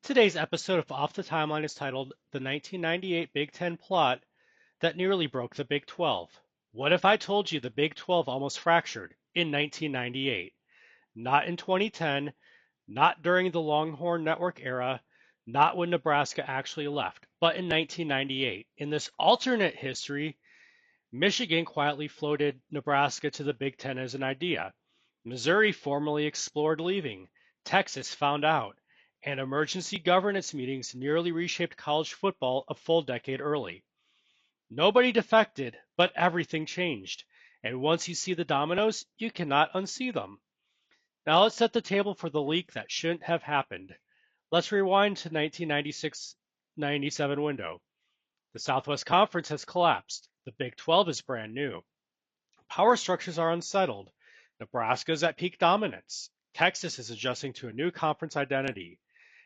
Today's episode of Off the Timeline is titled The 1998 Big Ten Plot That Nearly Broke the Big 12. What if I told you the Big 12 almost fractured in 1998? Not in 2010, not during the Longhorn Network era, not when Nebraska actually left, but in 1998. In this alternate history, Michigan quietly floated Nebraska to the Big Ten as an idea. Missouri formally explored leaving. Texas found out. And emergency governance meetings nearly reshaped college football a full decade early. Nobody defected, but everything changed. And once you see the dominoes, you cannot unsee them. Now let's set the table for the leak that shouldn't have happened. Let's rewind to 1996-97 window. The Southwest Conference has collapsed. The Big 12 is brand new. Power structures are unsettled. Nebraska is at peak dominance. Texas is adjusting to a new conference identity.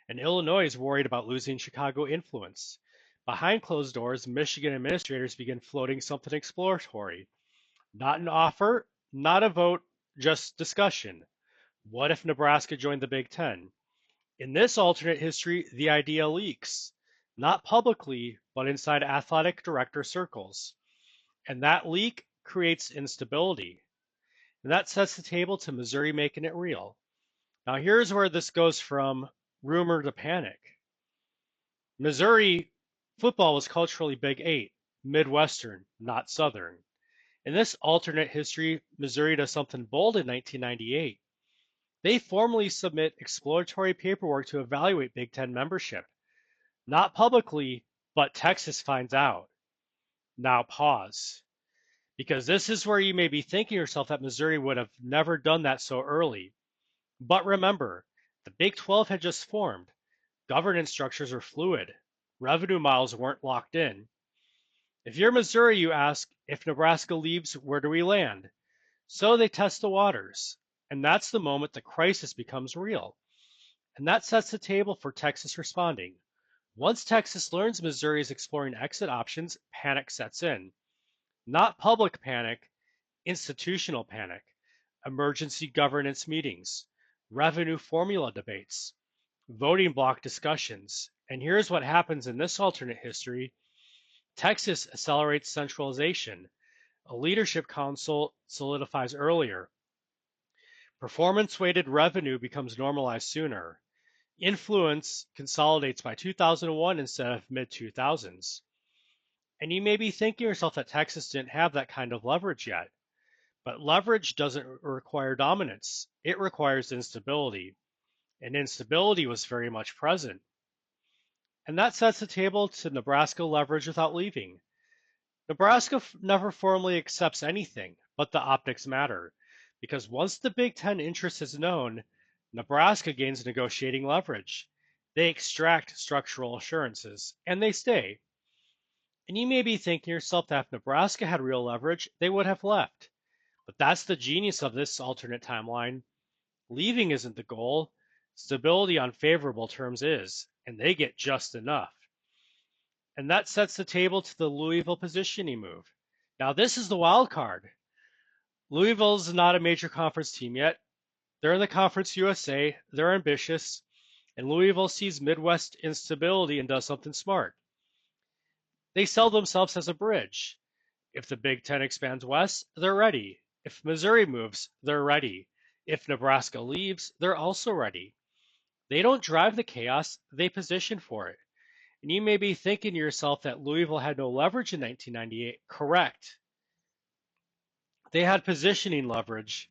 And Illinois is worried about losing Chicago influence. Behind closed doors, Michigan administrators begin floating something exploratory. Not an offer, not a vote, just discussion. What if Nebraska joined the Big Ten? In this alternate history, the idea leaks. Not publicly, but inside athletic director circles. And that leak creates instability. And that sets the table to Missouri making it real. Now, here's where this goes from rumor to panic. Missouri football was culturally Big Eight, Midwestern, not Southern. In this alternate history, Missouri does something bold in 1998. They formally submit exploratory paperwork to evaluate Big Ten membership. Not publicly, but Texas finds out. Now pause. Because this is where you may be thinking to yourself that Missouri would have never done that so early. But remember, the Big 12 had just formed. Governance structures are fluid. Revenue models weren't locked in. If you're Missouri, you ask, if Nebraska leaves, where do we land? So they test the waters. And that's the moment the crisis becomes real. And that sets the table for Texas responding. Once Texas learns Missouri is exploring exit options, panic sets in. Not public panic, institutional panic. Emergency governance meetings, revenue formula debates, voting block discussions. And here's what happens in this alternate history. Texas accelerates centralization. A leadership council solidifies earlier. Performance-weighted revenue becomes normalized sooner. Influence consolidates by 2001 instead of mid-2000s. And you may be thinking to yourself that Texas didn't have that kind of leverage yet. But leverage doesn't require dominance. It requires instability. And instability was very much present. And that sets the table to Nebraska leverage without leaving. Nebraska never formally accepts anything, but the optics matter. Because once the Big Ten interest is known, Nebraska gains negotiating leverage. They extract structural assurances, and they stay. And you may be thinking to yourself that if Nebraska had real leverage, they would have left. But that's the genius of this alternate timeline. Leaving isn't the goal. Stability on favorable terms is, and they get just enough. And that sets the table to the Louisville positioning move. Now, this is the wild card. Louisville's not a major conference team yet. They're in the Conference USA, they're ambitious, and Louisville sees Midwest instability and does something smart. They sell themselves as a bridge. If the Big Ten expands west, they're ready. If Missouri moves, they're ready. If Nebraska leaves, they're also ready. They don't drive the chaos, they position for it. And you may be thinking to yourself that Louisville had no leverage in 1998. Correct. They had positioning leverage,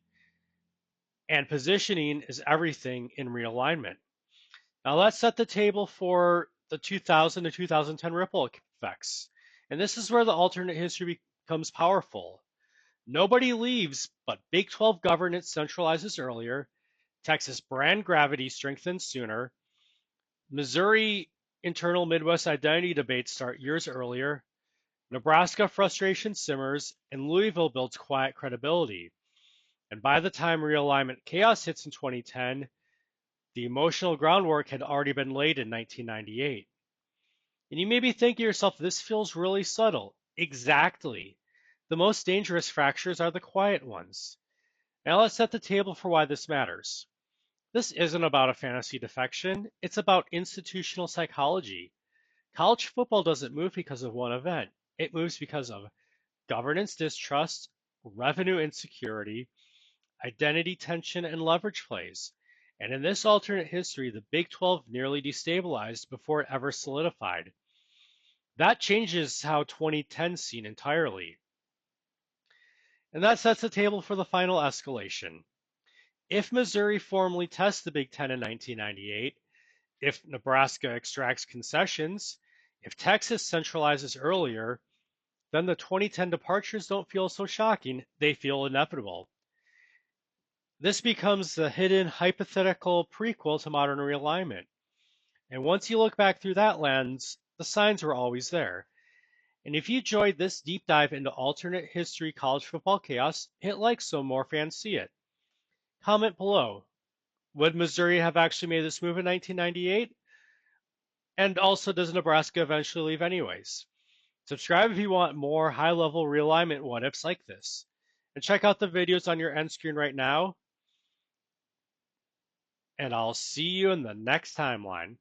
and positioning is everything in realignment. Now let's set the table for the 2000 to 2010 ripple effects. And this is where the alternate history becomes powerful. Nobody leaves, but Big 12 governance centralizes earlier. Texas brand gravity strengthens sooner. Missouri internal Midwest identity debates start years earlier. Nebraska frustration simmers, and Louisville builds quiet credibility. And by the time realignment chaos hits in 2010, the emotional groundwork had already been laid in 1998. And you may be thinking to yourself, this feels really subtle. Exactly. The most dangerous fractures are the quiet ones. Now let's set the table for why this matters. This isn't about a fantasy defection, it's about institutional psychology. College football doesn't move because of one event, it moves because of governance distrust, revenue insecurity, identity tension, and leverage plays. And in this alternate history, the Big 12 nearly destabilized before it ever solidified. That changes how 2010 is seen entirely. And that sets the table for the final escalation. If Missouri formally tests the Big Ten in 1998, if Nebraska extracts concessions, if Texas centralizes earlier, then the 2010 departures don't feel so shocking, they feel inevitable. This becomes the hidden hypothetical prequel to modern realignment. And once you look back through that lens, the signs were always there. And if you enjoyed this deep dive into alternate history college football chaos, hit like so more fans see it. Comment below. Would Missouri have actually made this move in 1998? And also, does Nebraska eventually leave anyways? Subscribe if you want more high-level realignment what-ifs like this. And check out the videos on your end screen right now. And I'll see you in the next timeline.